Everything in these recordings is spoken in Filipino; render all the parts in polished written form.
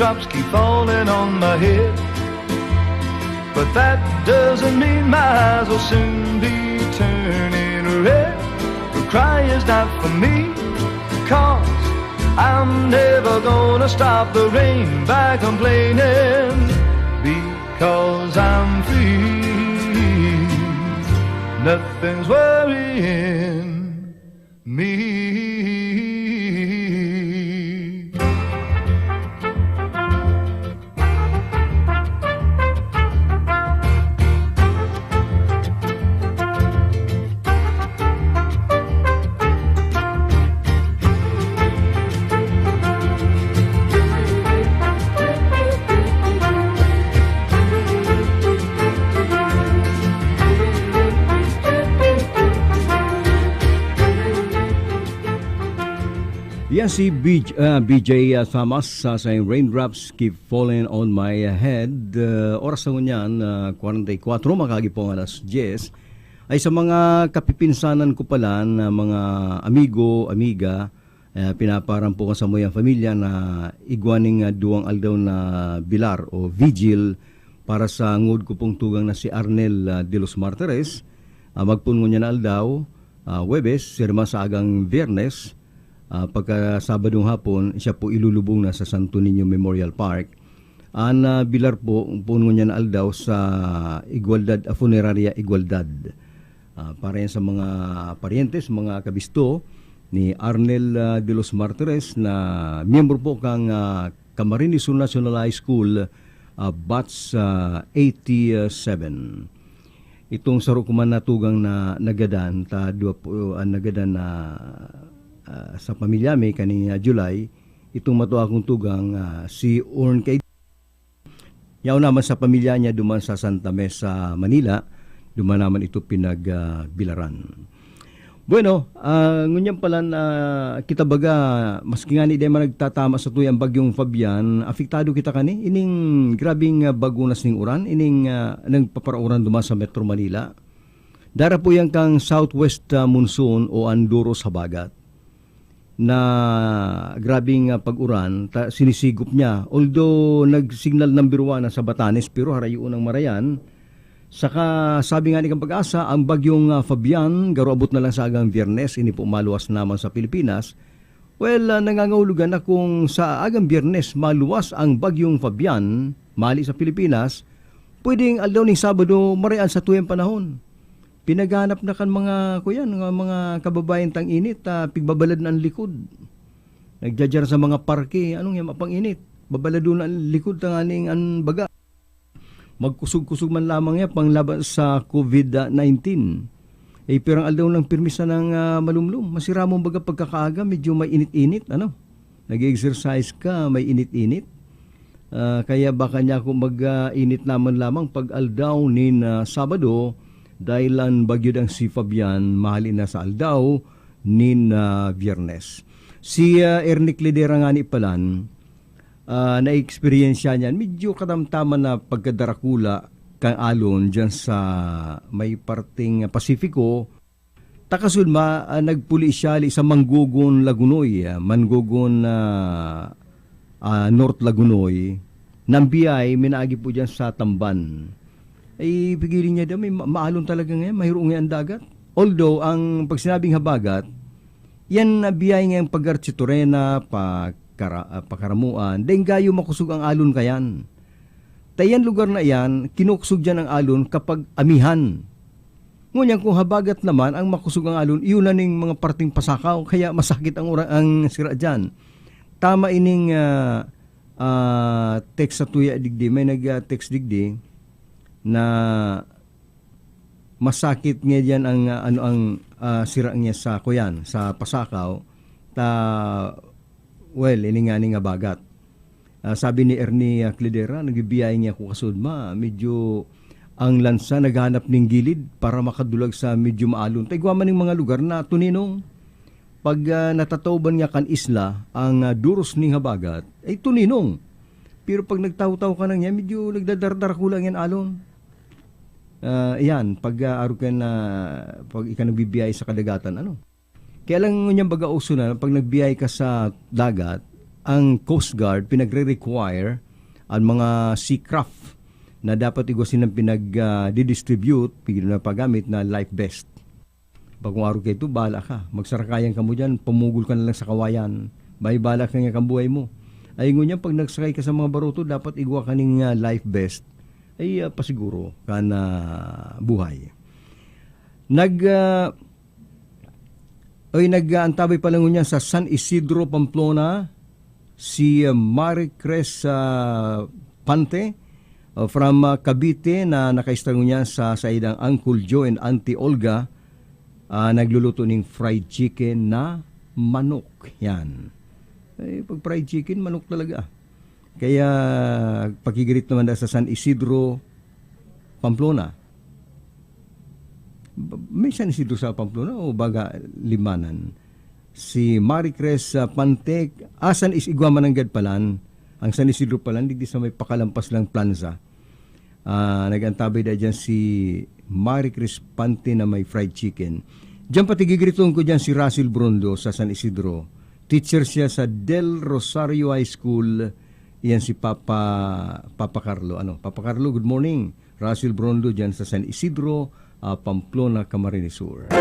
raindrops keep falling on my head. But that doesn't mean my eyes will soon be turning red. The cry is not for me, 'cause I'm never gonna stop the rain by complaining, because I'm free. Nothing's worrying me. Yan si BJ Thomas sa Raindrops Keep Falling on My Head. Oras na ngunyan, 44, makagi po ang alas 10. Ay sa mga kapipinsanan ko pala na mga amigo, amiga, pinaparam po ko sa moyang pamilya na igwaning duwang aldaw na bilar o vigil para sa ngud ko pong tugang na si Arnel de los Martires. Magpungo niya na aldaw, Webes, sirma sa agang Biyernes. Pagka Sabadong hapon, siya po ilulubong na sa Santo Niño Memorial Park. Ang bilar po, puno niya na aldaw sa Igualdad, Funeraria Igualdad. Para yan sa mga parientes, mga kabisto ni Arnel de los Martires na miyembro po kang Camarines National High School, Batch 87. Itong saro kuman natugang na nagadan, ta dua po nagadan na sa pamilya may kaning July, itong matuwa kong tugang si Orn kay yaw naman sa pamilya niya duman sa Santa Mesa, Manila, duman naman ito pinagbilaran. Bueno, ngunyan pala na kita baga, maski nga ni Dema nagtatama sa tuyang bagyong Fabian, apektado kita kani, ining grabing bagunas ning uran, ining nagpaparauran duman sa Metro Manila. Dara po yan kang southwest monsoon o Andoros Habagat na grabing pag-uran, sinisigop niya. Although nag-signal number 1 na sa Batanes, pero harayuon ng Marayan. Saka sabi nga ni kang Pag-asa, ang bagyong Fabian, garo abot na lang sa agang Biyernes, ini po maluwas naman sa Pilipinas. Well, nangangahulugan na kung sa agang Biyernes maluwas ang bagyong Fabian, mali sa Pilipinas, pwedeng aldaw ning Sabado, Marayan sa tuyang panahon. Pinaganap na kan mga kuyan, mga kababayan tang init, pigbabalad na ang likod. Nagjajar sa mga parke, anong yan mapang init? Babalado na ang likod tang aning an baga. Magkusog-kusog man lamang yan panglaban sa COVID-19. Pirang aldaw ng pirmisa ng malumlum. Masira mong baga pagkakaaga, medyo may init-init, ano? Nag-exercise ka, may init-init. Kaya baka niya kung mag-init naman lamang pag aldaw nin Sabado, dahil ang bagyo ng si Fabian mahalin na sa aldaw nin Biyernes. Si Ernick Lidera nga ni Palan, na-experience niyan, medyo katamtaman na pagkadarakula kang alon dyan sa may parting Pasifiko. Takasud nagpuli siya sa Manggugon, Lagunoy, North Lagunoy, nambiyay, minaagi po dyan sa Tamban. Ay pigilin niya daw, may maalon talaga ngayon, mahirong ngayon ang dagat. Although, ang pag sinabing habagat, yan biyay ngayong pag-architorena, pakaramuan, dahil gayo makusog ang alon kayan. Tayan lugar na yan, kinukusog dyan ang alon kapag amihan. Ngunyan kung habagat naman, ang makusog ang alon, iyon na ning mga parting pasakaw, kaya masakit ang sira dyan. Tama ining text sa tuya digdi, may nag-text digdi, na masakit nga diyan ang sira niya sa kuyan sa pasakaw ini nga bagat. Sabi ni Ernie Clidera, nagbibiyay niya ko kasud medyo ang lansa naghanap ning gilid para makadulag sa medyo maalon. Taygwa man ning mga lugar na tuninong pag natatawban niya kan isla ang duros ning habagat ay tuninong. Pero pag nagtaw-taw ka nang niya, medyo nagdadardar kulang yan alon. Yan, pag arukan na pag ika nagbibiyay sa kadagatan, ano? Kaya lang niyang baga uso na, pag nagbiyay ka sa dagat, ang Coast Guard pinagre-require ang mga seacraft na dapat igwasin ng pinag-distribute, na paggamit na life vest. Pag kung araw kayo ito, bahala ka. Magsarakayan ka mo dyan, pumugol ka na lang sa kawayan. May bala ka nga kang buhay mo. Ay ngunyan, pag nagsakay ka sa mga baruto, dapat igwa ka ng life vest. Ay pasiguro ka na buhay. Nag-antabay pa lang ngunyan sa San Isidro, Pamplona, si Maricres Pante from Cavite na nakaistang niya sa saidang Uncle Joe and Auntie Olga, nagluluto ng fried chicken na manok. Yan. Pag fried chicken, manok talaga. Kaya pakigirit naman sa San Isidro, Pamplona. May San Isidro sa Pamplona o baga Limanan? Si Maricres Pantek, San Iguaman ng Gadpalan, ang San Isidro palan, di sa may pakalampas lang Plaza. Nag-antabay na dyan si Maricres Pante na may fried chicken. Diyan patigigritong ko dyan si Russell Brondo sa San Isidro. Teacher siya sa Del Rosario High School. Yan si Papa Carlo. Papa Carlo, good morning. Russell Brondo dyan sa San Isidro, Pamplona, Camarines Sur.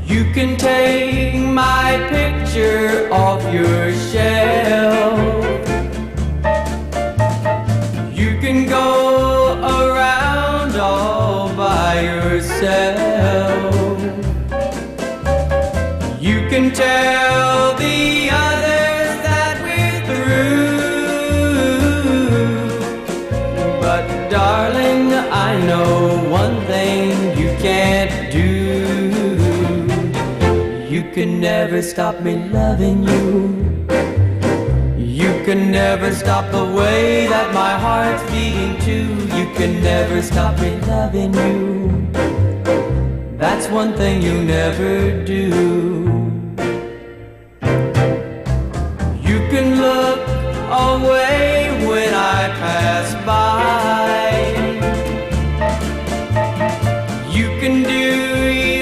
You can take my picture off your shelf. You can go around all by yourself. You can tell the others that we're through. But darling, I know one thing you can't do. You can never stop me loving you. You can never stop the way that my heart's beating too. You can never stop me loving you. That's one thing you never do. You can look away when I pass by. You can do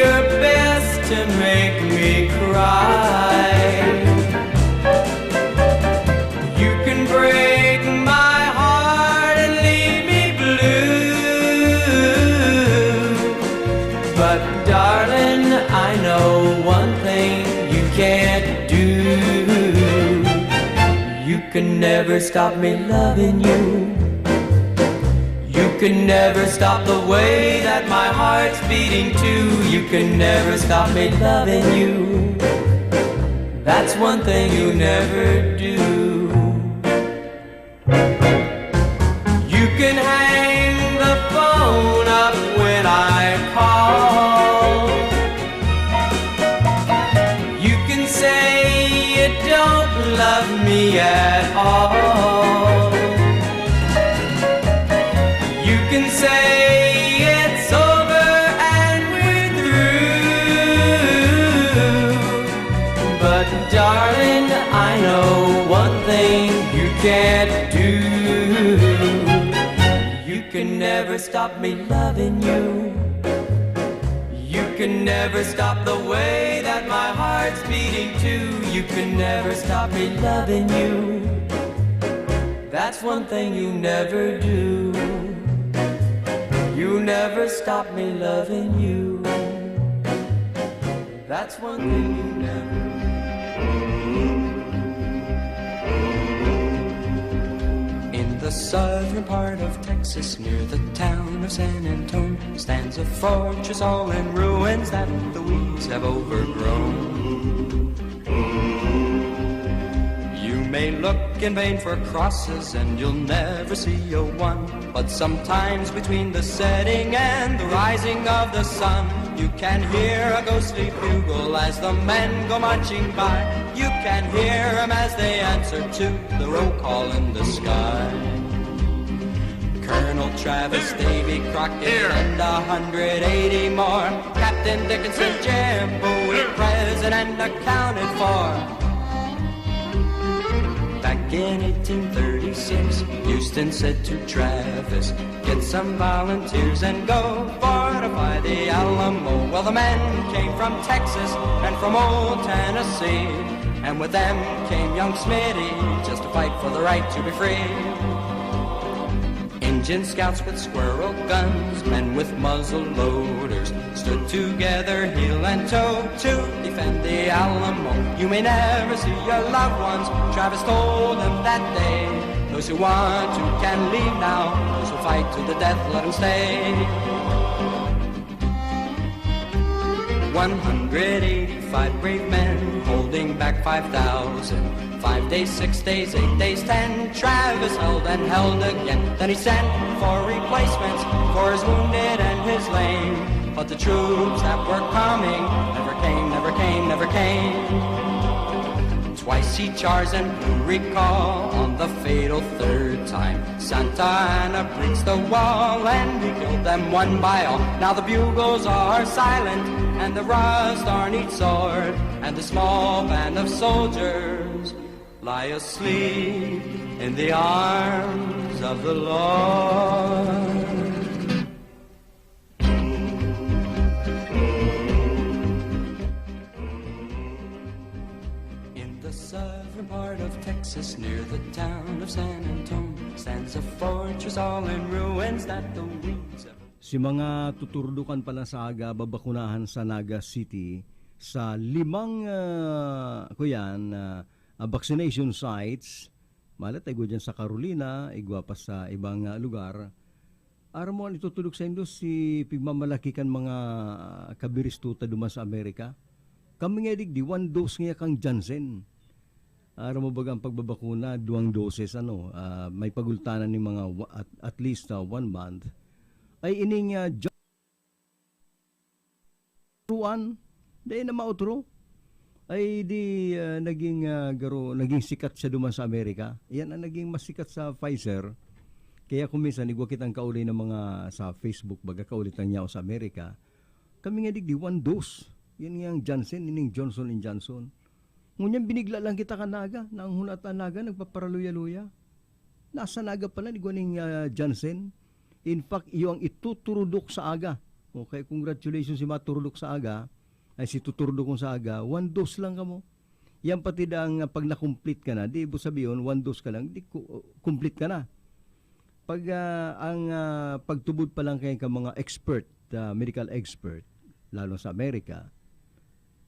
your best to make me cry. You can break my heart and leave me blue. But darling, I know one thing you can't do. You can never stop me loving you. You can never stop the way that my heart's beating too. You can never stop me loving you. That's one thing you never do. You can hang the phone up when I call. You can say you don't love me at all. You can say it's over and we're through. But darling, I know one thing you can't do. You can never stop me loving you. You can never stop the way that my heart's beating too. You can never stop me loving you. That's one thing you never do. You never stop me loving you. That's one thing you never do. In the southern part of Texas, near the town of San Antonio, stands a fortress all in ruins that the weeds have overgrown. You may look in vain for crosses and you'll never see a one. But sometimes between the setting and the rising of the sun, you can hear a ghostly bugle as the men go marching by. You can hear them as they answer to the roll call in the sky. Colonel Travis, Davy Crockett, and 180 more. Captain Dickinson, Jamboree, president accounted for. Back in 1836, Houston said to Travis, get some volunteers and go fortify the Alamo. Well, the men came from Texas and from old Tennessee, and with them came young Smitty just to fight for the right to be free. Indian scouts with squirrel guns, men with muzzle loaders, stood together heel and toe to defend the Alamo. You may never see your loved ones, Travis told them that day. Those who want to can leave now, those who fight to the death, let them stay. 185 brave men holding back 5,000. 5 days, 6 days, 8 days, 10. Travis held and held again. Then he sent for replacements for his wounded and his lame. But the troops that were coming never came, never came, never came. Twice he charged and blew recall. On the fatal third time, Santa Anna breached the wall, and he killed them one by all. Now the bugles are silent, and the rust on each sword, and the small band of soldiers lie asleep in the arms of the Lord. In the southern part of Texas, near the town of San Antonio, stands a fortress all in ruins that the winds of... Si mga tuturdukan pala sa aga, babakunahan sa Naga City sa 5 vaccination sites. Malat ay dyan sa Carolina, igwa pa sa ibang lugar. Aram mo ang itutulog sa Indo si pigmamalaki kan mga kabiristuta duman sa Amerika. Kami nga digdi, 1 dose nga kang Janssen. Aram mo baga ang pagbabakuna, 2 doses, may pagultanan ni mga at least 1 month. Ay ining Juan, dahil na mautro, ay di naging sikat siya duman sa Amerika. Yan ang naging mas sikat sa Pfizer. Kaya kung minsan, igwa kitang kauli ng mga sa Facebook, baga kaulitan niya sa Amerika, kami nga digdi 1 dose. Yan nga Johnson, ining Johnson & Johnson. Ngunyan binigla lang kita ka naga, na ang hunatan naga, nagpaparaluya-luya. Nasa naga pala, igwa ning Johnson. In fact, iyo ang ituturudok sa aga. Okay, congratulations si maturudok sa aga. Ay si tuturdok kong sa aga, 1 dose lang ka mo. Yan pati ang pag na-complete ka na, di bo sabihin, 1 dose ka lang, di complete ka na. Pag ang pagtubod pa lang kayo ka mga expert, medical expert, lalo sa Amerika,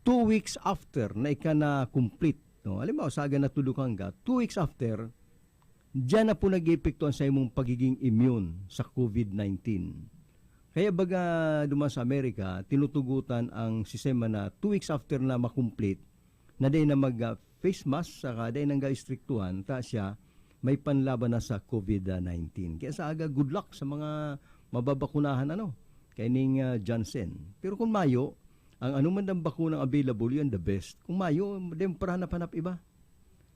2 weeks after na ika na complete, no? Alam mo, sa aga natudukan ka, 2 weeks after, diyan na po nag-epektuhan sa imong pagiging immune sa COVID-19. Kaya baga duman sa Amerika, tinutugutan ang sistema na 2 weeks after na makomplete, na day na mag-face mask, saka day nang ga-istriktuhan, ta siya may panlaban na sa COVID-19. Kaya sa aga, good luck sa mga mababakunahan, kaining Johnson. Pero kung Mayo, ang anuman ng bakunang available, yun the best. Kung Mayo, dem paranap-hanap iba.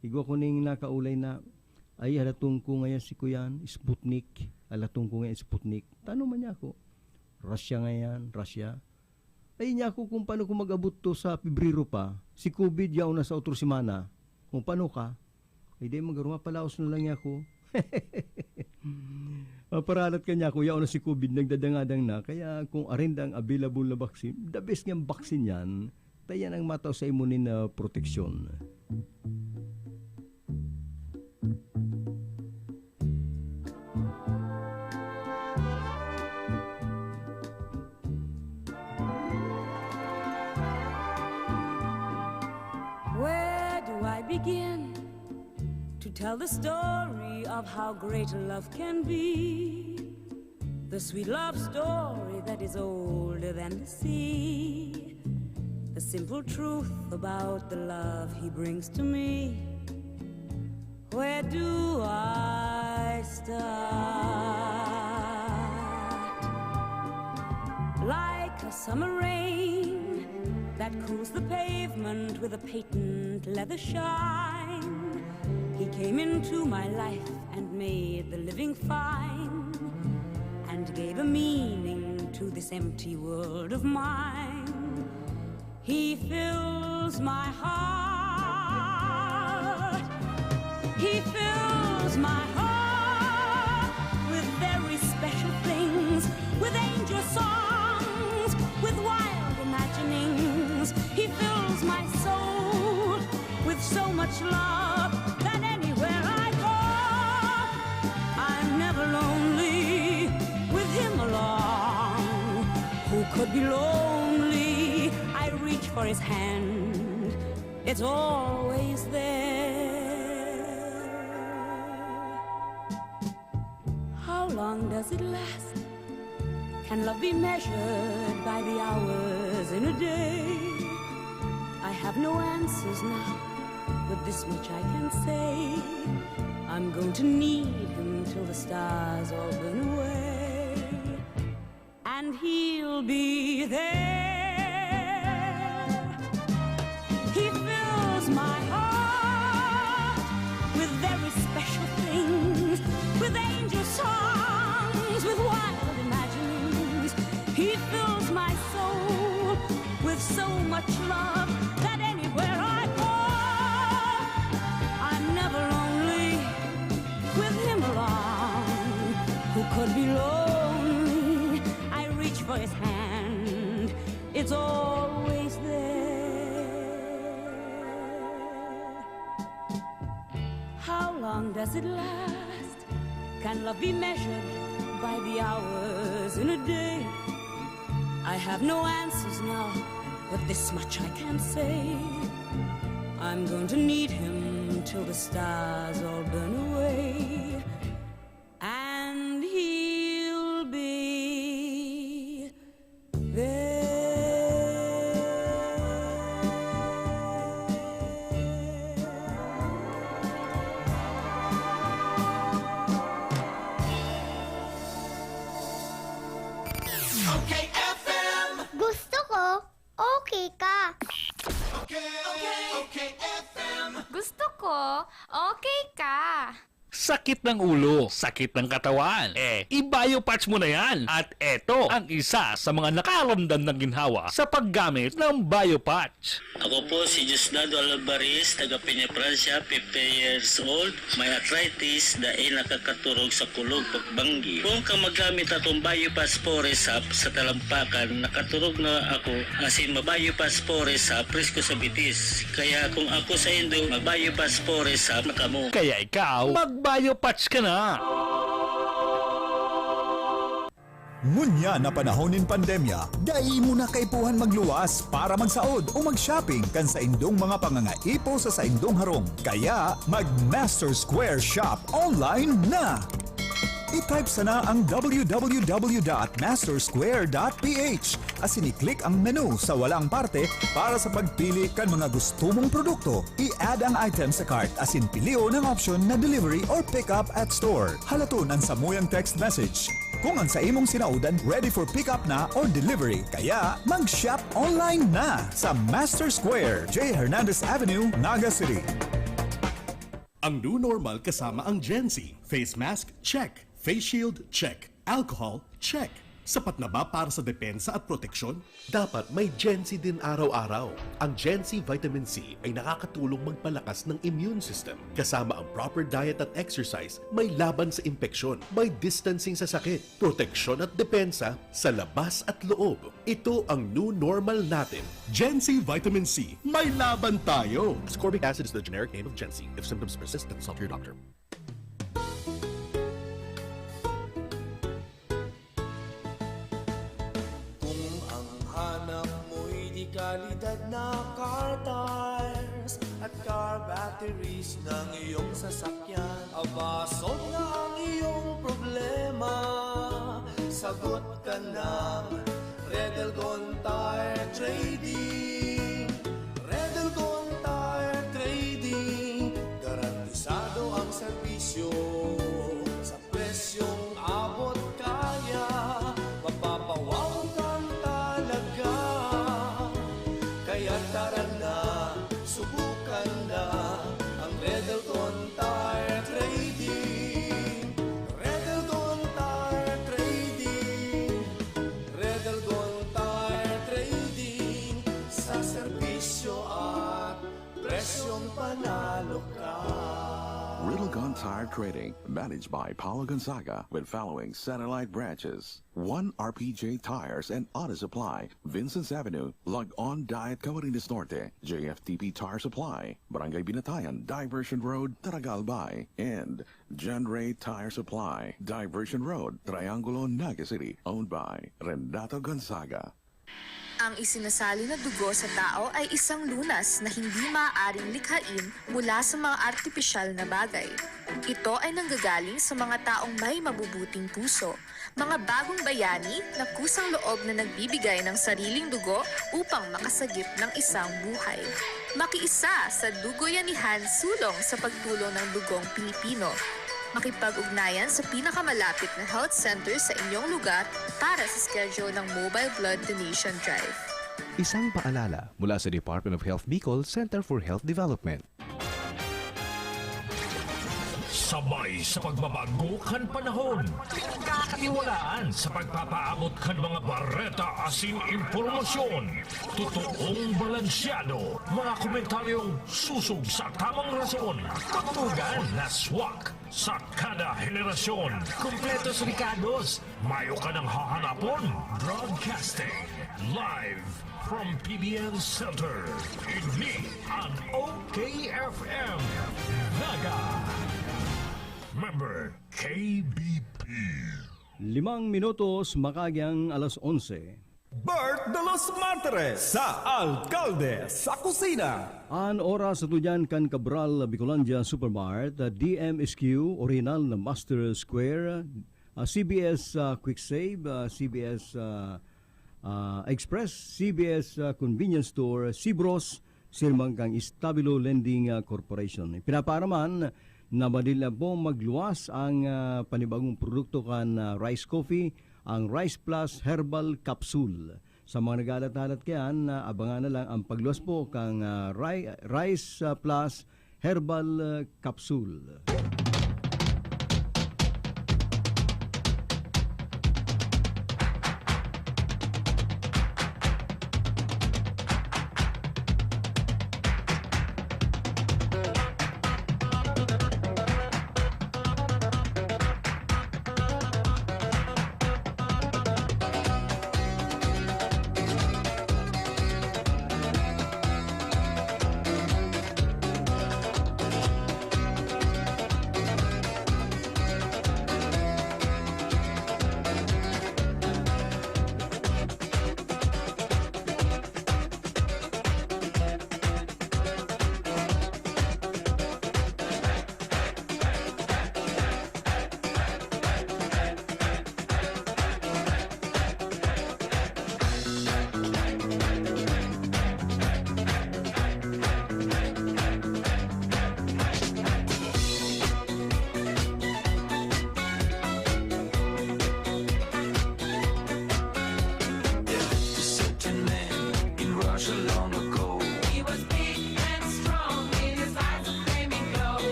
Igwa ko ning nakaulay na, ay halatong ko ngayon si Kuyan, Sputnik. Halatong ko ngayon Sputnik. Tanong man niya ako, Russia ngayon, Russia. Ay niya ako kung paano ko mag-abot to sa Pebrero pa. Si COVID yaw na sa otro simana. Kung paano ka, ay di magaruma palaos na lang niya ako. Maparalat ka niya ako, yaw na si COVID, nagdadangadang na. Kaya kung arindang available na vaccine, the best niyang vaccine yan, tayan ang mataw sa imunin na proteksyon. Begin to tell the story of how great love can be, the sweet love story that is older than the sea, the simple truth about the love he brings to me. Where do I start? Like a summer rain that cools the pavement with a patent leather shine. He came into my life and made the living fine, and gave a meaning to this empty world of mine. He fills my heart. He fills my heart with very special things, with angel songs, with wild much love that anywhere I go, I'm never lonely with him along. Who could be lonely? I reach for his hand, it's always there. How long does it last? Can love be measured by the hours in a day? I have no answers now, but this much I can say: I'm going to need him till the stars all burn away, and he'll be there. He fills my heart with very special things, with angel songs, with wild imaginings. He fills my soul with so much love that anywhere I go, I'm never lonely with him along. Who could be lonely? I reach for his hand, it's always there. How long does it last? Can love be measured by the hours in a day? I have no answers now, but this much I can say: I'm going to need him till the stars all burn away, and he'll be there. Okay FM. Gusto ko, okay ka. Okay FM. Gusto ko, okay ka. Sakit ng ulo, sakit ng katawan. I-biopatch mo na yan. At eto ang isa sa mga nakaramdam ng ginhawa sa paggamit ng biopatch. Ako po si Diosdado Alvarez, taga Peña, Francia, 50 years old. May arthritis dahil nakakaturog sa kulog pagbanggi. Kung ka magamit atong Biopaspores Up sa talampakan, nakaturog na ako asin maBiopaspores Up, presko sa bitis. Kaya kung ako sa Indo, mag-Biopaspores Up na kamo. Kaya ikaw, mag-biopatch ka na. Ngunya na panahon ng pandemya, dai mo na kaipuhan magluwas para magsaod o mag-shopping kan sa indong mga pangangaipo sa indong harong. Kaya mag-Master Square Shop online na! I-type sana ang www.mastersquare.ph asin i-click ang menu sa walang parte para sa pagpili kan mga gusto mong produkto. I-add ang item sa cart asin pilio ng option na delivery or pick up at store. Halaton ang samuyang text message. Kung ang sa imong sinaudan ready for pick up na or delivery, kaya mag-shop online na sa Master Square, J. Hernandez Avenue, Naga City. Ang new normal kasama ang Gen-Z. Face mask, check. Face shield, check. Alcohol, check. Sapat na ba para sa depensa at proteksyon? Dapat may Gen-Z din araw-araw. Ang Gen-Z Vitamin C ay nakakatulong magpalakas ng immune system. Kasama ang proper diet at exercise, may laban sa impeksyon, may distancing sa sakit, proteksyon at depensa sa labas at loob. Ito ang new normal natin. Gen-Z Vitamin C. May laban tayo! Ascorbic acid is the generic name of Gen-Z. If symptoms persist, consult your doctor. Kalidad na car tires at car batteries ng iyong sasakyan. Abasot na ang iyong problema, sagot ka ng Red Elgon Tire Trading. Red Elgon Tire Trading, garantisado ang serbisyo sa presyong abot kaya. Mapapawaw kang talaga. Kaya tara na, subukan na ang Red Elgon Tire Trading. Red Elgon Tire Trading. Red Elgon Tire Gun Tire Trading, managed by Paulo Gonzaga, with following satellite branches: 1 RPJ Tires and Auto Supply, Vincent's Avenue, Log On Diet, Camarines Norte, JFTP Tire Supply, Barangay Binatayan, Diversion Road, Taragalbay, and John Ray Tire Supply, Diversion Road, Triangulo, Naga City, owned by Renato Gonzaga. Ang isinasali na dugo sa tao ay isang lunas na hindi maaaring likhain mula sa mga artipisyal na bagay. Ito ay nanggagaling sa mga taong may mabubuting puso, mga bagong bayani na kusang loob na nagbibigay ng sariling dugo upang makasagip ng isang buhay. Makiisa sa Dugoyanihan sulong sa pagtulong ng dugong Pilipino. Makipag-ugnayan sa pinakamalapit na health center sa inyong lugar para sa schedule ng Mobile Blood Donation Drive. Isang paalala mula sa Department of Health Bicol Center for Health Development. Sabay sa pagbabago kan panahon, pinagkakatiwalaan sa pagpapaabot kan mga bareta asin impormasyon, totoong balansyado, mga komentaryong susog sa tamang rason, patugan na swak sa kada henerasyon, kumpletos Ricardos, mayo ka ng hahanapon, broadcasting, live from PBN Center, ini ang OKFM, Naga. Member KBP. 5 minutos makagyang alas 11. Bert de los Martires sa Alcalde sa Kusina. An oras sa tudyan kan Cabral Bicolandia Supermart, DMSQ, original na Master Square, CBS Quick Save, CBS Express, CBS Convenience Store, Cibros, sirmang kang Stabilo Lending Corporation. Pinapaaraman na madila po magluwas ang panibagong produkto kan Rice Coffee, ang Rice Plus Herbal Capsule. Sa mga nagalat-halat kayan, abangan na lang ang pagluwas po kang Rice Plus Herbal Capsule.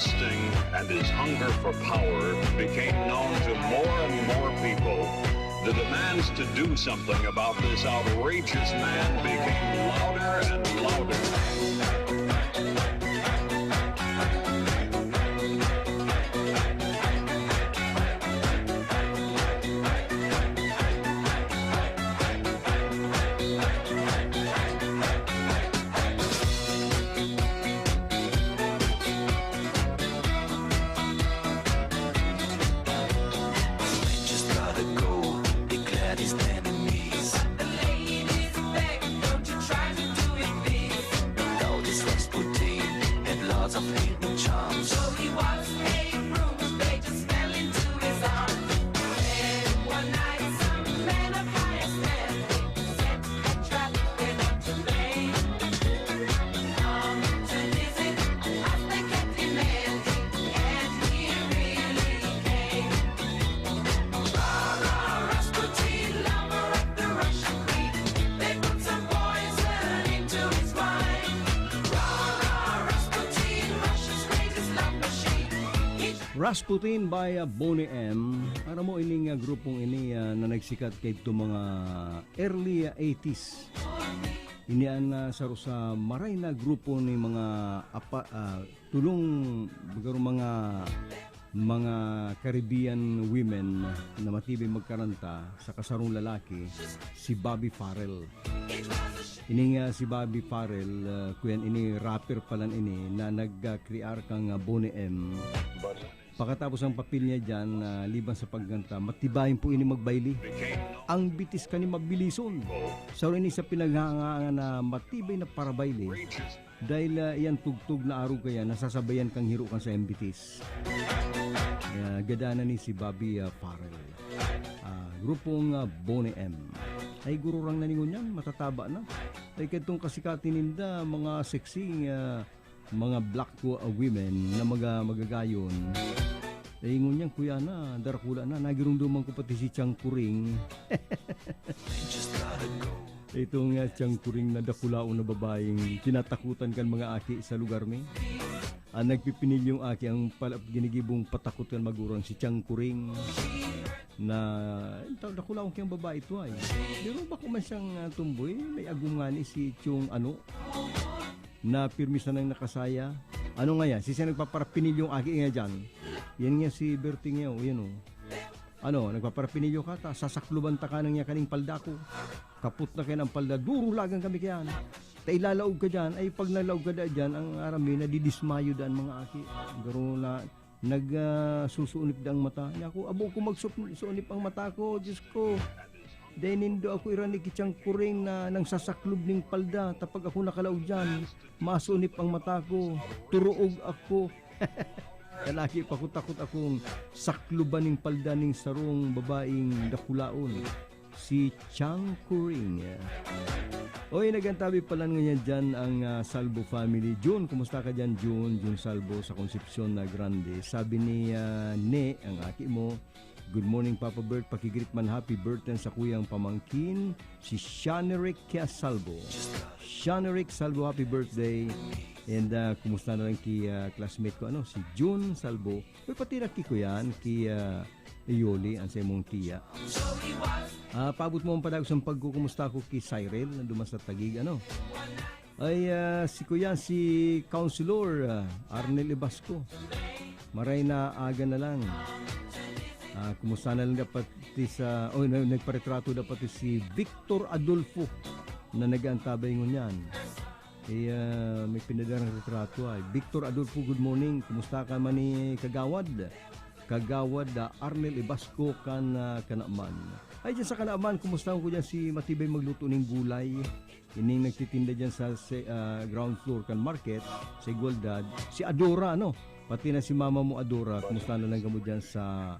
lusting and his hunger for power became known to more and more people, the demands to do something about this outrageous man became louder and louder. Rasputin by Boney M. Aram mo ining grupong ini na nagsikat kay ito mga early 80s. Inian sa maray na grupo ni mga tulong mga Caribbean women na matibay magkaranta sa kasarong lalaki, si Bobby Farrell. Ini nga si Bobby Farrell, kuyan ini rapper palan ini na nag-create kang Boney M. Pagkatapos ang papel niya dyan, liban sa pagganta, matibayin po ini magbayli. Ang bitis ka ni mabilison. Sa ini sa pinaghangaan na matibay na parabayli, dahil yan tugtog na araw kaya, nasasabayan kang hiro kan sa embitis. Gadana ni si Bobby Farrell. Grupong Boney M. Ay gururang naningon yan, matataba na. Ay katong kasikatin ninda, mga sexy, mga black women na magagayon. Ingon niyang kuya na, darakula na, nagirumduman ko pati si Chang Kuring. Itong Chang Kuring na dakulao na babaeng tinatakutan kan mga aki sa lugar mi. Nagpipinil yung aki ang ginigibong patakot kan magurang si Chang Kuring. Na dakulao kang babae ito ay. Pero bako man siyang tumboy, may agumani si Chung na pirmisa nang nakasaya. Ano nga yan? Siya nagpaparapinil yung aki nga dyan. Yan nga si Berting nga, yan o. Nagpaparapinil ka ta, sasakluban ta ka nang niya kaning palda ko. Kaput na kayo ng palda, duro lagang kami kayan. Ta ilalaog ka dyan, ay pag nalaog ka dyan, ang arami na didismayo daan mga aki. Garo na, nagsusunip daang mata. Ako, abo ko magsusunip ang mata ko, Diyos ko. Dahil nindo ako iranik itiyang kuring na nang sasaklob ning palda. Tapag ako nakalaw dyan, masunip ang mata ko, turuog ako. Kalaki pa ko takot akong sakluban ning palda ning sarong babaeng dakulaon. Si Chang Kuring. Oy, nagantabi pala nga dyan ang Salvo family. June, kumusta ka dyan June? June Salvo sa Concepcion na Grande. Sabi ni Ne, ang aki mo, good morning Papa Bert, pakigrit man happy birthday sa kuyang pamangkin, si Shanerick Salvo. Shanerick Salvo, happy birthday. And kumusta na lang ki classmate ko, si June Salvo. Uy, pati na ki ko yan, ki Ioli, ang sa mong tiya. Paabot mo ang padag sa pagkukumusta ko ki Cyril, na dumas sa Tagig, Ay, si kuya, si Councilor Arnel Ibasco. Maray na aga na lang. Kumusta na lang dapat sa nagparetrato dapat si Victor Adolfo na nag-aantabay ngunyan. May pinadarang retrato ay Victor Adolfo, good morning. Kumusta ka man ni Kagawad Arnel Ibasco kan Kanaman. Ay dyan sa Kanaman, kumusta ko dyan si Matibay magluto ng gulay. Ining nagtitinda dyan sa ground floor kan market sa Igualdad. Si Adora pati na si mama mo Adora. Kumusta na lang kamo dyan sa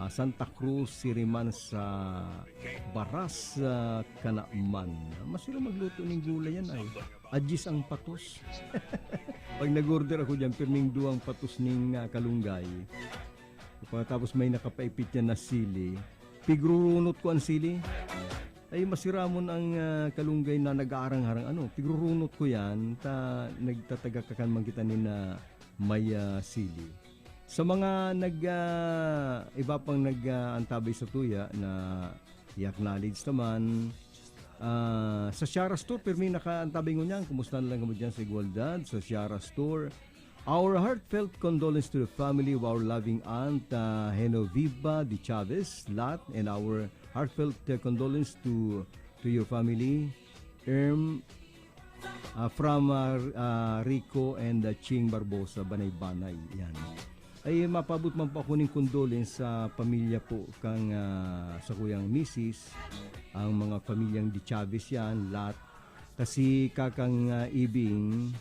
Santa Cruz, Siriman sa Baras, Kanaman. Masira magluto ng gulay yan ay. Adjis ang patos. Pag nag-order ako dyan, pirming duwang patos ng kalunggay. Tapos may nakapaipit yan na sili. Pigrurunot ko ang sili. Ay masiramon ang kalunggay na nag-aarang-harang. Pigrurunot ko yan. Nagtatagakakan man kita ni na may sili. Sa mga iba pang nag-antabay sa tuya na i-acknowledge naman, sa Shara Store, pirmi naka-antabay ngunyan, kumusta na lang kamo dyan sa Igualdad, sa Shara Store. Our heartfelt condolence to the family of our loving aunt, Genoviva de Chavez Lat, and our heartfelt condolence to your family, from Rico and Ching Barbosa, Banay-Banay. Yan. Ay mapabot man po ako ng condolence sa pamilya po kang sa kuyang misis, ang mga pamilyang de Chavez yan, Lat. Kasi kakang Ibing,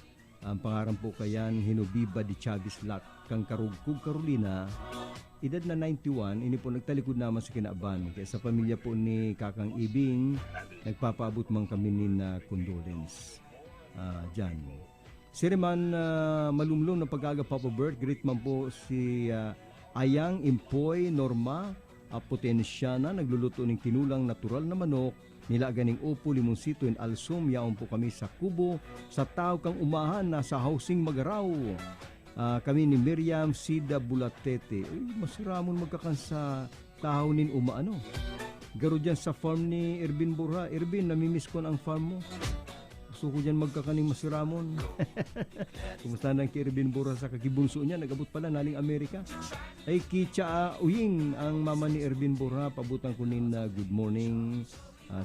ang pangaran po kayan, Genoviva de Chavez Lat, kang Karugkug, Carolina, edad na 91, ini po nagtalikod naman sa kinaaban. Kaya sa pamilya po ni kakang Ibing, nagpapaabot man kami ni condolence. Dyan. Siriman malumlum ng pag-aga Papa Bert, greet man po si Ayang Impoy Norma Potensyana, nagluluto ng tinulang natural na manok, nilaga ng upo, limonsito, and alsum. Yaon po kami sa Kubo, sa tao kang umahan na sa housing Magaraw. Kami ni Miriam Sida Bulatete. Masiramon magkakansa tao nin umaano. Garo dyan sa farm ni Ervin Burha. Ervin, namimiss ko na ang farm mo. Gusto ko dyan magkakaning masiramon. Kumusta na kay Ervin Burha sa kakibunso niya? Nagabot pala naling Amerika. Ay Kicha Uying, ang mama ni Ervin Burha. Pabutan ko nin good morning.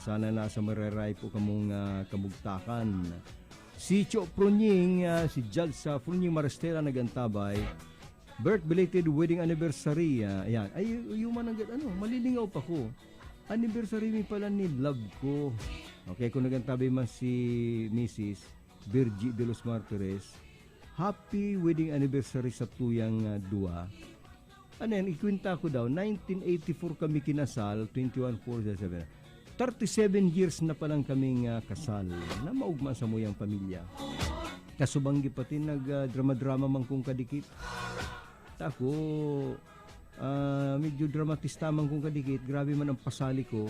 Sana nasa mareray po kamong kamugtakan. Si Cho Prunying, si Jal sa Prunying Marestela nagantabay. Birth belated wedding anniversary. Ayan. Ay, yung malilingaw pa ko. Anniversary mi pala ni love ko. Okay, kung nagantabay man si Mrs. Virgie de los Martires, happy wedding anniversary sa tuyang dua. Ano yan, ikwinta ko daw, 1984 kami kinasal, 21-4-7. 37 years na palang kaming kasal na maugma sa muyang pamilya. Kasubanggi pati nag-drama-drama man kong kadikit. Ako, medyo dramatista man kong kadikit. Grabe man ang pasali ko.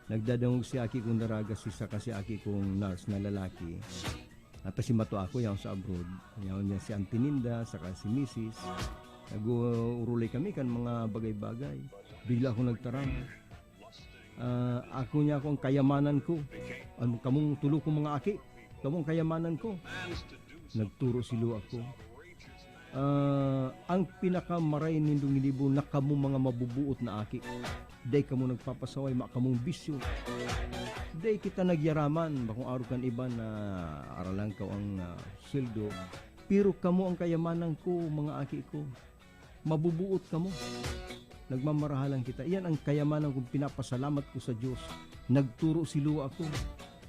Nagdadangog si Aki kong daraga si Aki kong nurse na lalaki. At si Mato ako yaw sa abroad. Yaw niya si Antininda, saka si Mrs. Nag-urulay kami kan mga bagay-bagay. Bigla ako nagtaram. Ako niya akong kayamanan ko. Kamong tulo ko mga aki. Kamong kayamanan ko. Nagturo silo ako. Ang pinakamaray nindong ilibo na kamo mga mabubuot na aki. Day kamo nagpapasaway, makamong bisyo. Day kita nagyaraman. Bakong araw kan iba na aralan ka ang sweldo. Pero kamo ang kayamanan ko, mga aki ko. Mabubuot kamo. Nagmamarahalan kita. Iyan ang kayamanan kong pinapasalamat ko sa Diyos. Nagturo silo ako.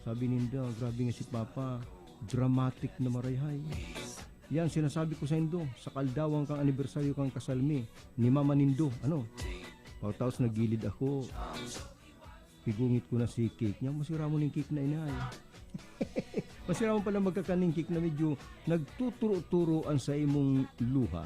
Sabi ninda, grabe nga si Papa. Dramatic na marayhay. Yan, sinasabi ko sa Indo. Sa kaldawang kang anibersaryo kang kasalmi. Ni Mama Nindo. Tapos nagilid ako. Pigungit ko na si cake niya. Masira mo ng cake na inay. Masira mo pala magkakaning cake na medyo nagtuturo-turoan sa imong luha.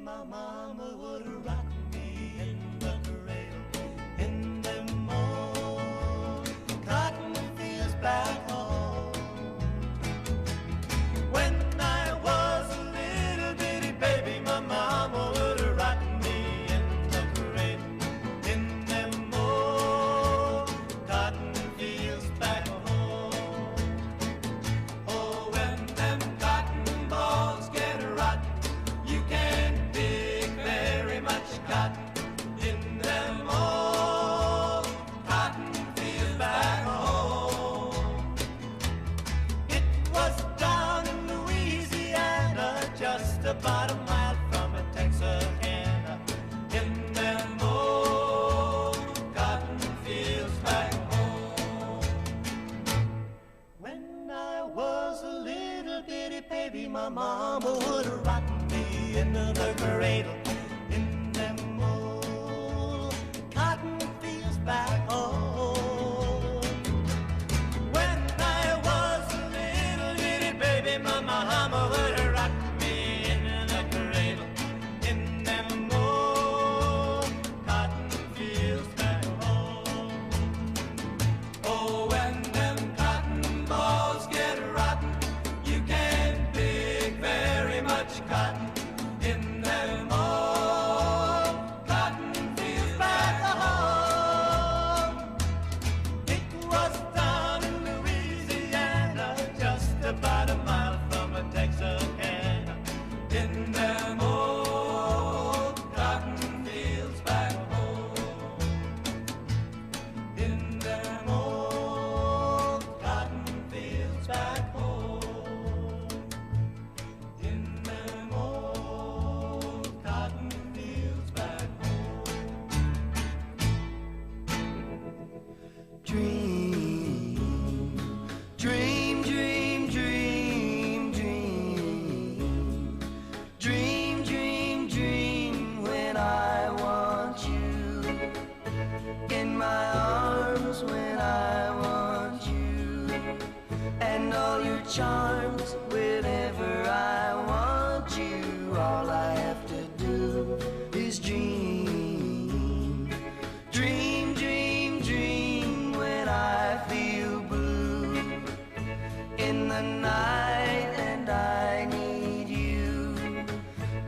my mama would rock me in the cradle in them old cotton fields back home. When I was a little bitty baby, my mama would rock me in the cradle in them old cotton fields back home. Oh, when them cotton balls get rotten, you can't pick very much cotton in them old cotton fields back home. It was down in Louisiana, just about a mile from Texarkana, in them old cotton fields back home. When I was a little bitty baby, my mama would rock me in the cradle in them old cotton fields back home. When I was a little bitty baby, my mama would rock me in the cradle in them old cotton fields back home. Oh, when them cotton balls get rotten, you can't pick very much cotton in them old cotton fields back home. It was down in Louisiana, just about a mile from Texarkana, in them old cotton fields back home. In them old cotton fields back home. In them old cotton fields back home. Dream, dream, dream, dream, dream. Dream, dream, dream when I want you in my arms, when I want you, and all your charms whenever I want you. All I have to do is dream. Dream, dream, dream when I feel blue in the night and I need you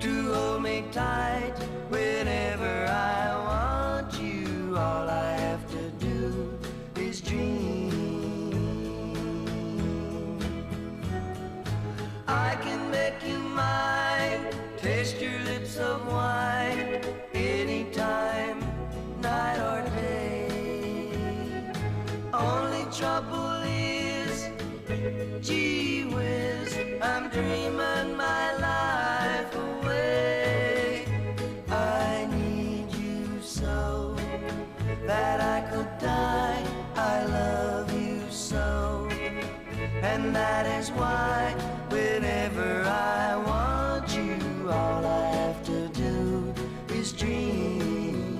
to hold me tight whenever I want you. All I have to do is dream. I can make you mine, taste your lips of wine, anytime, night or day. Only trouble is, gee whiz, I'm dreaming my life away. I need you so that I could die. I love you so, and that is why whenever I want you, all I have to do is dream.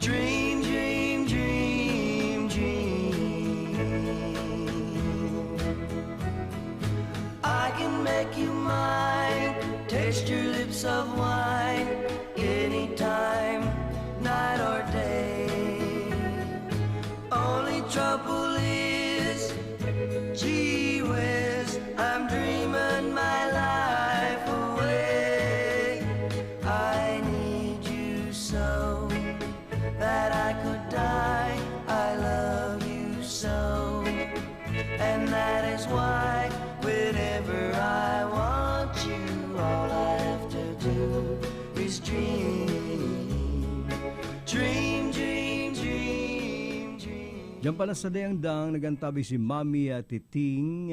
Dream, dream, dream, dream. I can make you mine, taste your lips of wine, anytime, night or day. Only trouble is, gee whiz, I'm dreaming my life away. I need you so that I could die. I love you so, and that is why whenever I want you, all I have to do is dream. Dream, dream, dream, dream. Diyan pala sa dayang dang nagantabi si Mami at Titing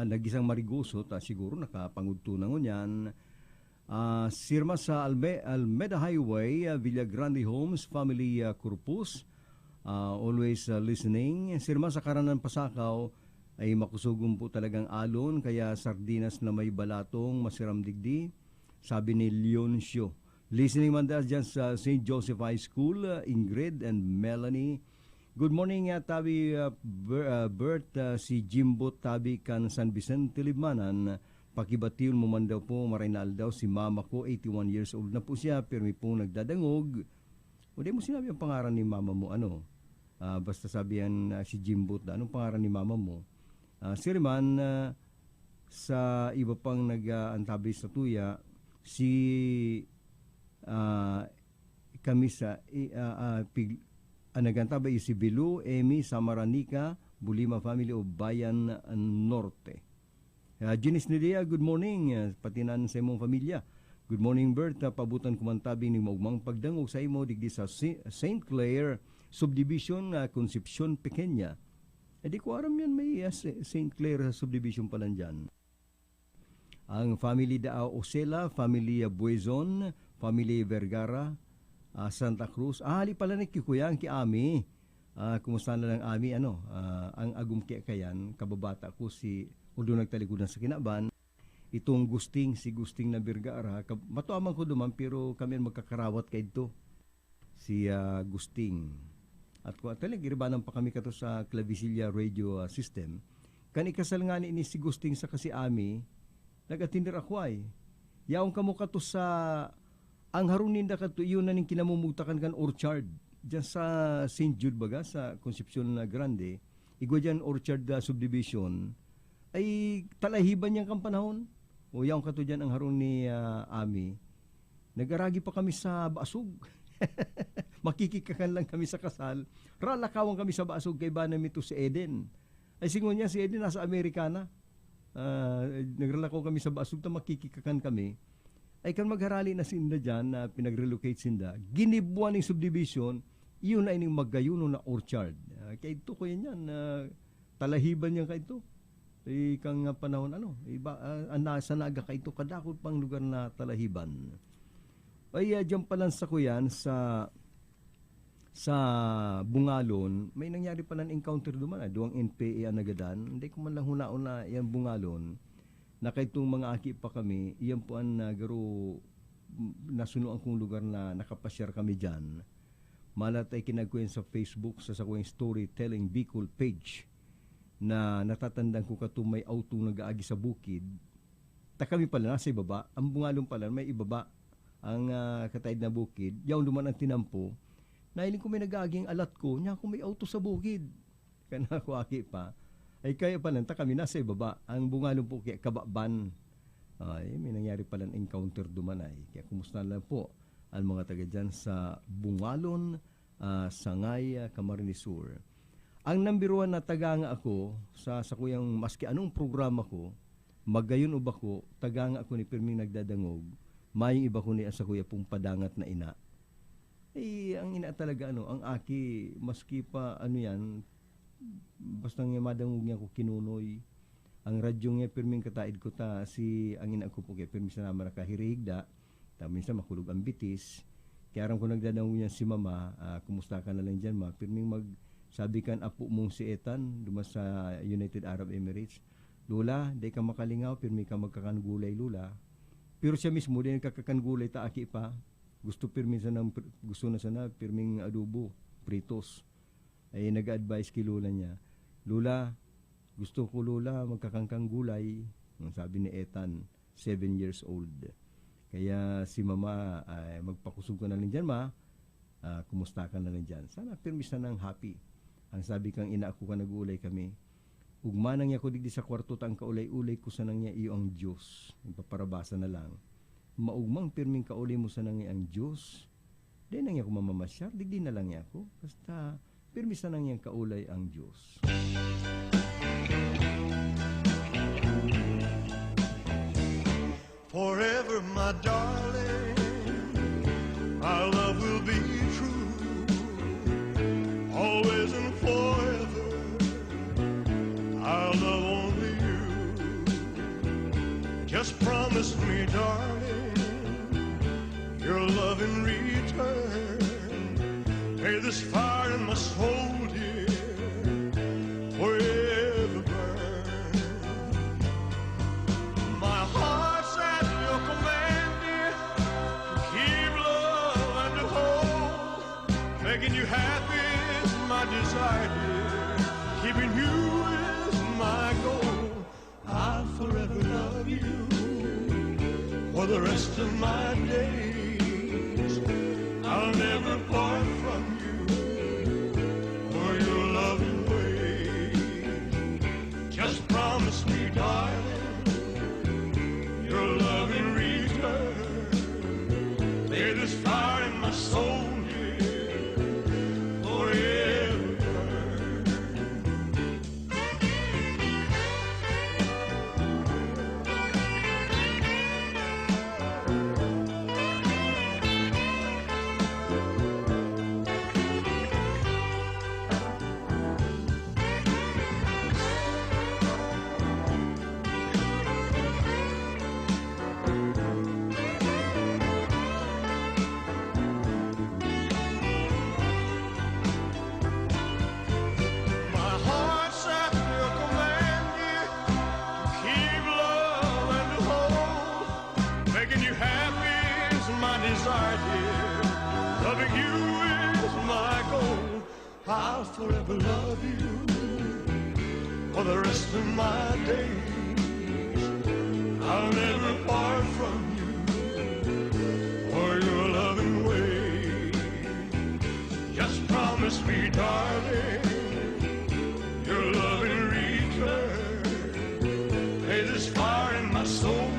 nagisang marigoso ta siguro nakapangudto na ngunyan. Sirma sa Almeda Highway, Villa Grande Homes, Family Corpus, always listening. Sirma sa Karanan Pasakaw ay makusugong po talagang alon, kaya sardinas na may balatong masiram digdi, sabi ni Leoncio. Listening man dyan sa St. Joseph High School, Ingrid and Melanie. Good morning, Tabi Bert, si Jimbo Tabi kan San Vicente Libmanan, Pakibatiyon mo man daw po, marinal daw, si mama ko, 81 years old na po siya, pero may pong nagdadangog. O di mo sinabi ang pangaran ni mama mo, ano? Basta sabihan si Jimbot, anong pangaran ni mama mo? Si Riman, sa iba pang nag-antabay sa tuya, si kami sa nagantabay si Bilu, Emi, Samaranika, Bulima family o Bayan Norte. Janice Nidia, good morning. Patinan sa imong pamilya. Good morning, Bert. Pabutan kumantabi ni maugmang pagdangog sa imo digdi sa St. Clair Subdivision, Concepcion, Pequeña. Di ko aram yan, may St. Clair Subdivision pala dyan. Ang family da Osela, family Buezon, family Vergara, Santa Cruz. Hali pala ni Kikuyang ki Ami. Kumusta na lang Ami, ang agum kayan, kababata ko si Udo nagtalikudan sa Kinaban, itong si Gusting na Vergara, matuamang ko duman pero kami magkakarawat kay ito, si Gusting. At kung talagang pa kami kato sa Clavicilla Radio System, kanikasal nga ni si Gusting sa kasi Ami, nag-atinder ako ay. Yaong kamo kato sa, ang harunin da kato, iyon na ning kinamumutakan kan orchard, dyan sa St. Jude baga, sa Concepcion Grande, igwa dyan orchard subdivision, ay talahiban niyang kampanahon. O yaong kato dyan ang harun ni Ami. Nagaragi pa kami sa Basug. Makikikakan lang kami sa kasal. Ralakawan kami sa Basug kay Banam ito si Eden. Ay singon niya si Eden nasa Amerikana. Nagralakaw kami sa Basug ta makikikakan kami. Ay kan magharali na sinda dyan na pinag-relocate sinda. Ginibuan ng subdivision, iyon na ining maggayuno na orchard. Kaya ito ko yan talahiban niya kay ito. Kang panahon sa naga kay ito kadakot pang lugar na talahiban. Ay diyan pa lang sa kuyan sa Bungalon, may nangyari pa lang encounter duman, duwang NPA nagadan. Hindi ko man lang hunaon na yan Bungalon. Na kay itong mga aki pa kami, iyan po ang garo nasunuan kong lugar na nakapasyar kami dyan. Malat ay kinagkuyan sa Facebook sa sakuang storytelling Bicol page na natatandaan ko kato may auto nag-aagi sa bukid. Ta kami pala nasa ibaba, ang Bungalon pala may ibaba ang kataid na bukid. Yaw duman ang tinampo. Nailing ko may nag-aaging alat ko, niya kung may auto sa bukid. Kana ko aki pa. Ay kaya pala ta kami nasa ibaba. Ang Bungalon po kaya Kababan. Ay may nangyari pala encounter duman ay. Kaya kumusta lang po ang mga taga dyan sa Bungalon, Sangay, Camarines Sur. Ang number 1 na taga nga ako sa kuyang maski anong programa ko, magayon uba ko, taga nga ako ni Pirming nagdadangog, maying iba ko ni sa kuya pong padangat na ina. Ang ina talaga ang aki, maski pa yan, basta nga madangog niya ko kinunoy. Ang radyo nga Pirming kataid ko si ang ina ko po kaya Pirming sa naman nakahirigda, minsan makulog ang bitis. Kaya aram ko nagdadangog niya si mama, kumusta ka na lang dyan ma, Pirming sabi kan apo mong si Ethan, dumas sa United Arab Emirates. Lula, di ka makalingaw, pirmi ka magkakangulay, Lula. Pero siya mismo, di nagkakangulay ta aki pa. Gusto na sana, pirming adobo, pritos. Ay nag-advise kay Lula niya. Lula, gusto ko Lula, magkakangkang gulay. Sabi ni Ethan, 7 years old. Kaya si mama, magpakusog ka na lang dyan ma. Kumusta ka na lang dyan. Sana pirmi sana ng happy. Ang sabi kang ina ako ka nag-ulay kami, ugmanang niya ko digdi sa kwarto tang kaulay-ulay ko sanang niya iyo ang Diyos. Ipaparabasa na lang. Maugmang pirming kaulay mo sanang niya ang Diyos. Di nang niya ko mamamasyar, digdi na lang niya ako. Basta pirmi sanang niya kaulay ang Diyos. Forever, my darling, our love will be true. Always and forever, I'll love only you. Just promise me, darling, your love in return. May this fire in my soul, dear, forever burn. My heart's at your command, dear, to keep love and to hold, making you happy. My desire, dear, keeping you is my goal. I'll forever love you. for the rest of my days. I'll never part from you or your loving way. Just promise me, darling, your love in return. May this fire in my soul I'll forever love you for the rest of my days. I'll never part from you or your loving way. Just promise me, darling, your love in return. May this fire in my soul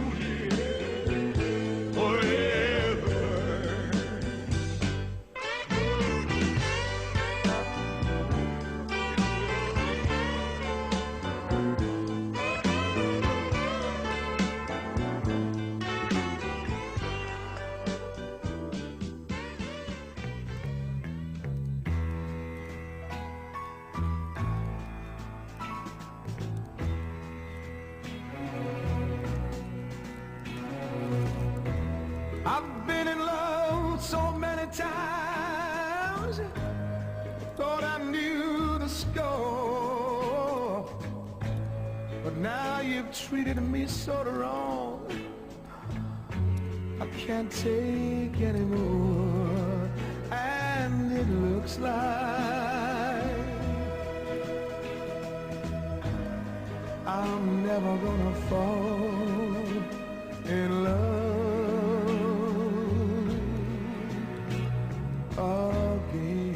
treated me so wrong. I can't take anymore, and it looks like I'm never gonna fall in love again.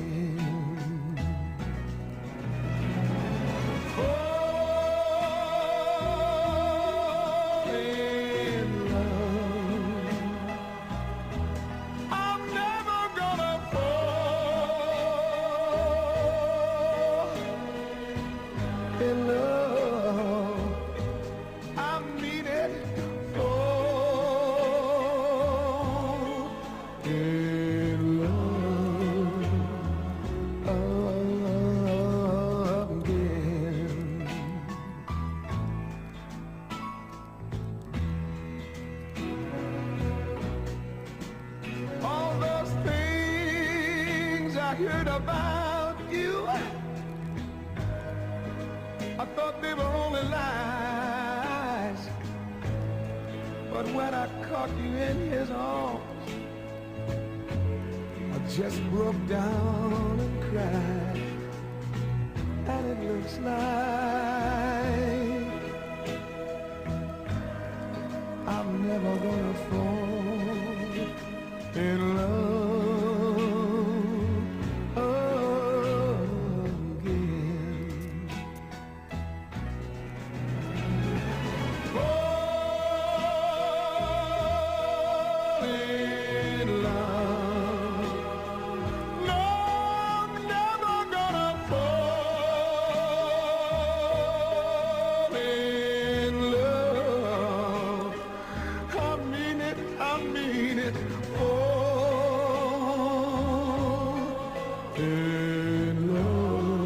Just broke down and cried, and it looks like I'm never gonna fall in love again. Fall in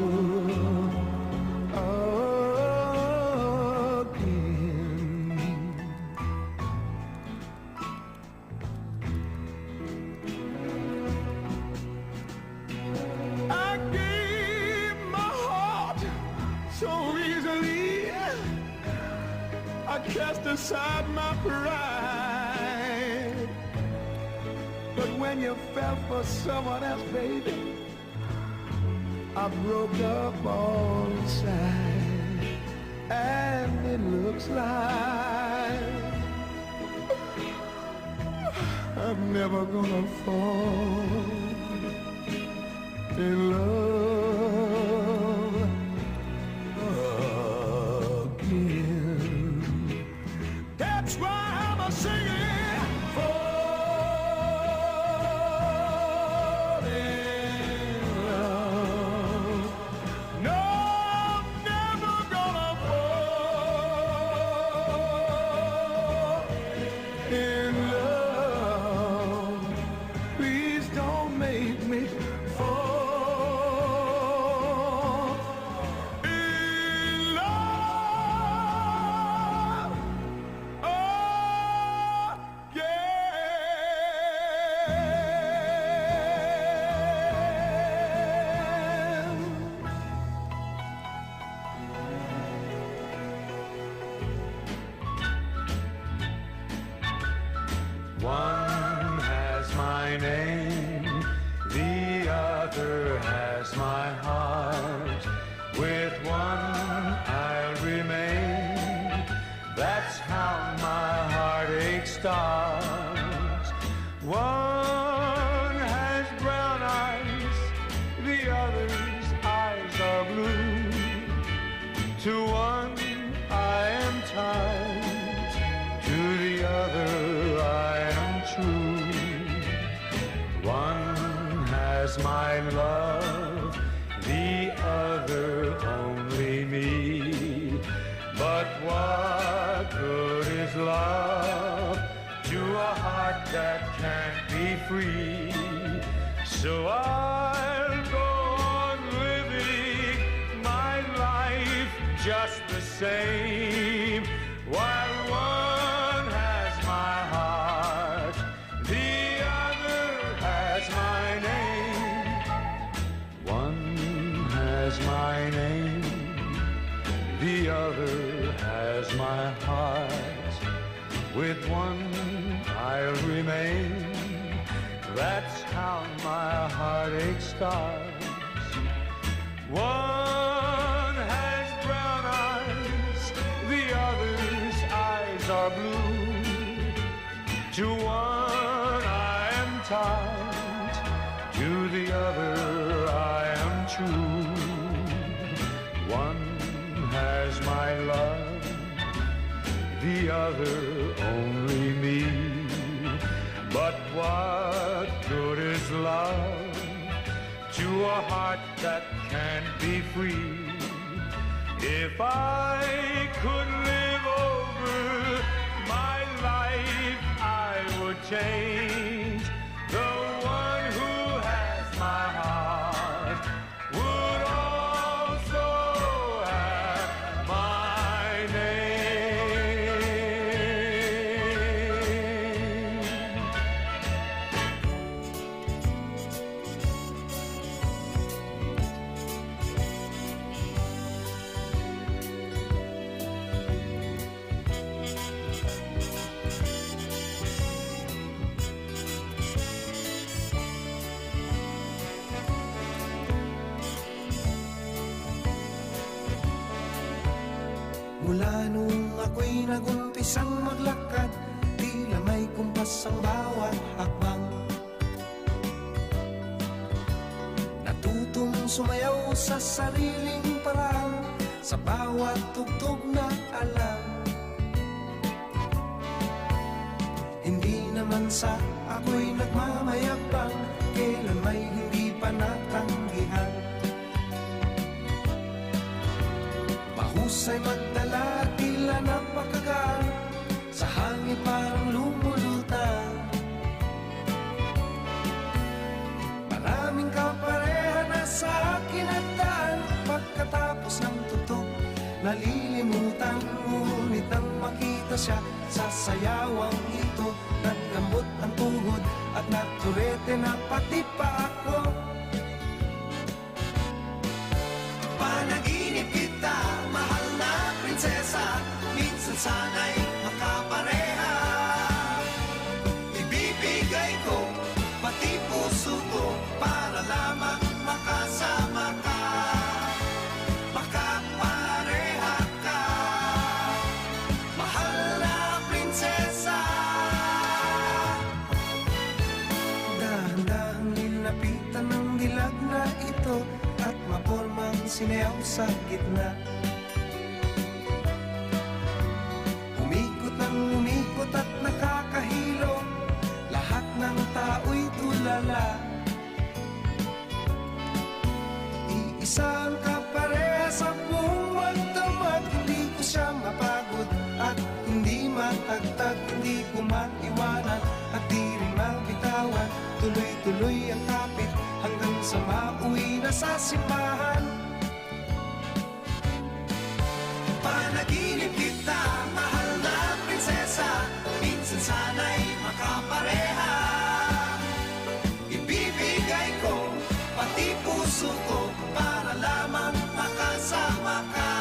love. Cast aside my pride, but when you fell for someone else, baby, I broke up all inside, and it looks like I'm never gonna fall in love again. That's why I'm a singing, fall in love. No, I'm never gonna fall in love. Please don't make me fall in love. Oh, One has my name, the other has my heart. With one I'll remain, that's how my heartache starts. One has brown eyes, the other's eyes are blue. To one I am tied, to the other I am true. One has my love, the other only me. But what good is love to a heart that can't be free? So I'll go on living my life just the same, while one has my heart, the other has my name. One has my name, the other has my heart. With one I'll remain, that's how my heartache starts. One has brown eyes, the other's eyes are blue. To one I am tied, to the other I am true. One has my love, the other only me. But what good is love to a heart that can't be free? If I could live over my life, I would change. The one who has my heart would also have my name. Mula nung ako'y nagumpisang maglakad, tila may kumpas ang bawat hakbang. Natutong sumayaw sa sariling paraan, sa bawat tugtog na alam. Hindi naman sa ako'y nagmamayabang, kailan may hindi pa natanggihan. Mahusay magdala, tila napakagaan, sa hangin parang lumulutang. Maraming kapareha na sa akin at daan, pagkatapos ng tutok, nalilimutan. Ngunit nang makita siya sa sayawang ito, naglambot ang tuhod at naturete na pati pa ako. Panaginip kita, mahal na prinsesa, minsan sana'y makapareha. Ibibigay ko pati puso ko para lamang makasama ka. Makapareha ka, mahal na prinsesa. sinew sa gitna. Umikot ng umikot at nakakahilo, lahat ng tao'y tulala. Iisang kapareha sa buong magdamag, hindi ko siya mapagod at hindi matagtag, hindi ko maiwanan at di rin mabitawan. Tuloy-tuloy ang kapit hanggang sa mauwi na sa simbahan. Panaginip kita, mahal na prinsesa, minsan sana'y makapareha. Ibibigay ko pati puso ko para lamang makasama ka,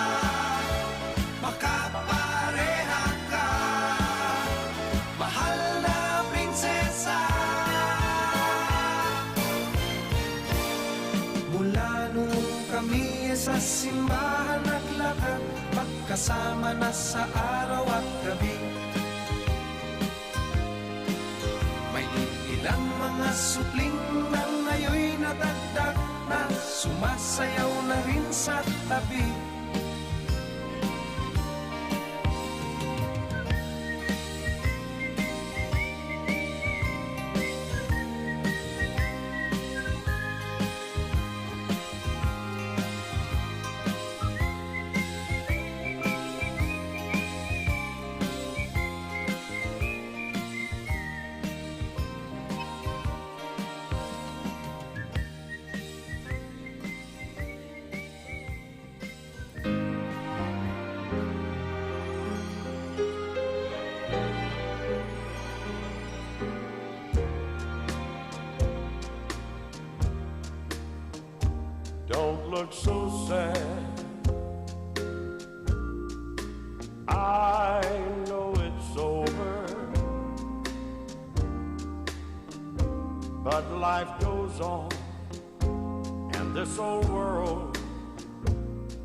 makapareha ka, mahal na prinsesa. Mula nung kami sa simbahan naglakad, magkasama na sa araw at gabi. May ilang mga supling na ngayoy nadagdag na sumasayaw na rin sa tabi. Don't look so sad. I know it's over, but life goes on, and this old world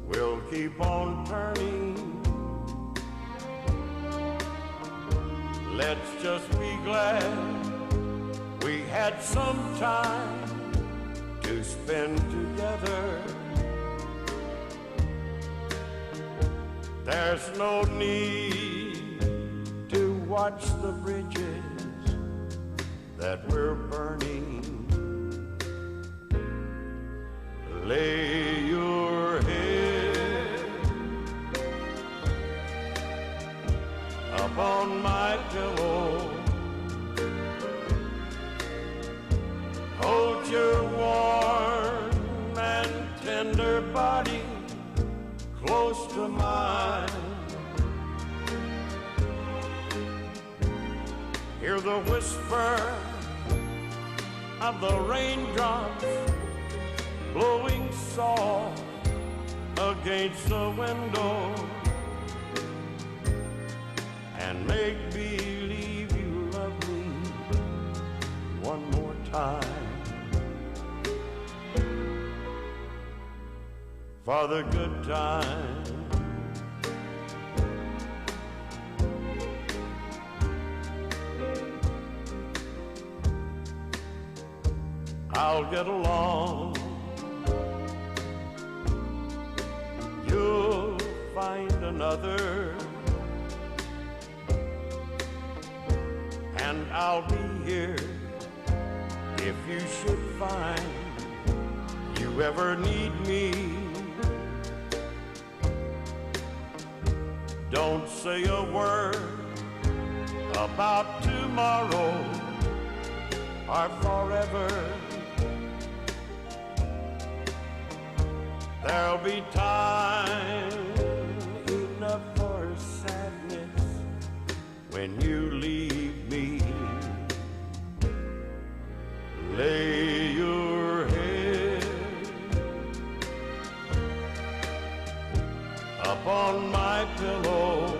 will keep on turning. Let's just be glad we had some time to spend together. There's no need to watch the bridges that we're burning. Lay your head upon my pillow, hold your warm and tender body close to mine. Hear the whisper of the raindrops blowing soft against the window, and make believe you love me one more time. For the good time. I'll get along. You'll find another, and I'll be here if you should find you ever need me. Don't say a word about tomorrow or forever. There'll be time enough for sadness when you leave me. Lay your head upon my pillow,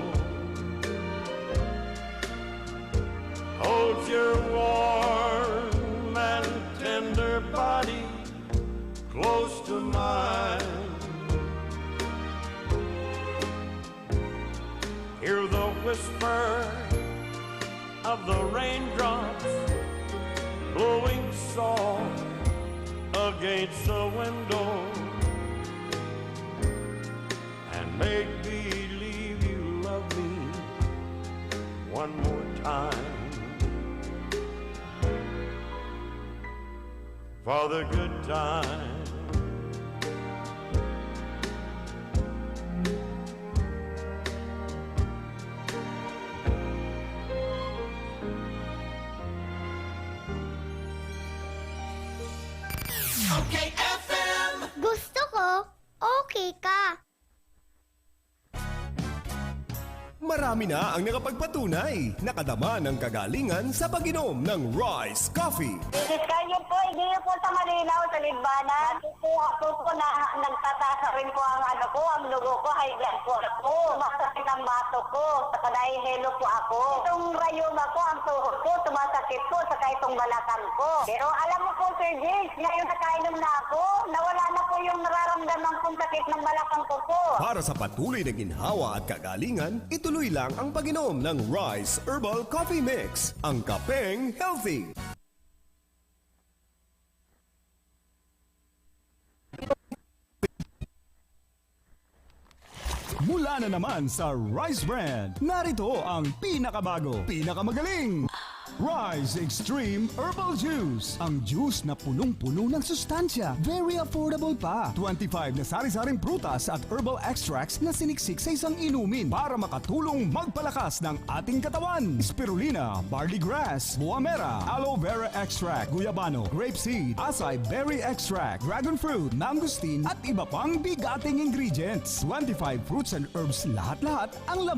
hold your warm and tender body close to mine. Hear the whisper of the raindrops blowing soft against the window, Make believe you love me one more time. For the good time. Okay FM. Gusto ko, okay ka. Marami na ang nakapagpatunay. Nakadama ng kagalingan sa pag-inom ng Rice Coffee. Kayo po, hindi niyo po sa malinaw sa libanan. Kukuha po na nagtatasa rin po ang ang lugo ko, high blood po ako. Sumasakit ang bato ko, saka nahihilo po ako. Itong rayuma ko, ang tuhod ko, sumasakit po, saka itong balakang ko. Pero alam mo po, Sir James, ngayon nakainom na ako, nawala na po yung nararamdaman kong sakit ng balakang ko po. Para sa patuloy na ginhawa at kagalingan, ituloy lang ang pag-inom ng Rice Herbal Coffee Mix, ang kapeng healthy. Mula na naman sa Rice Brand, narito ang pinakabago, pinakamagaling, Rice Extreme Herbal Juice. Ang juice na punong-puno ng sustansya. Very affordable pa. 25 na sari-saring prutas at herbal extracts na siniksik sa isang inumin para makatulong magpalakas ng ating katawan. Spirulina, barley grass, buwa mera, aloe vera extract, guyabano, grapeseed, acai berry extract, dragon fruit, mangosteen at iba pang bigating ingredients. 25 fruits and herbs lahat-lahat ang laman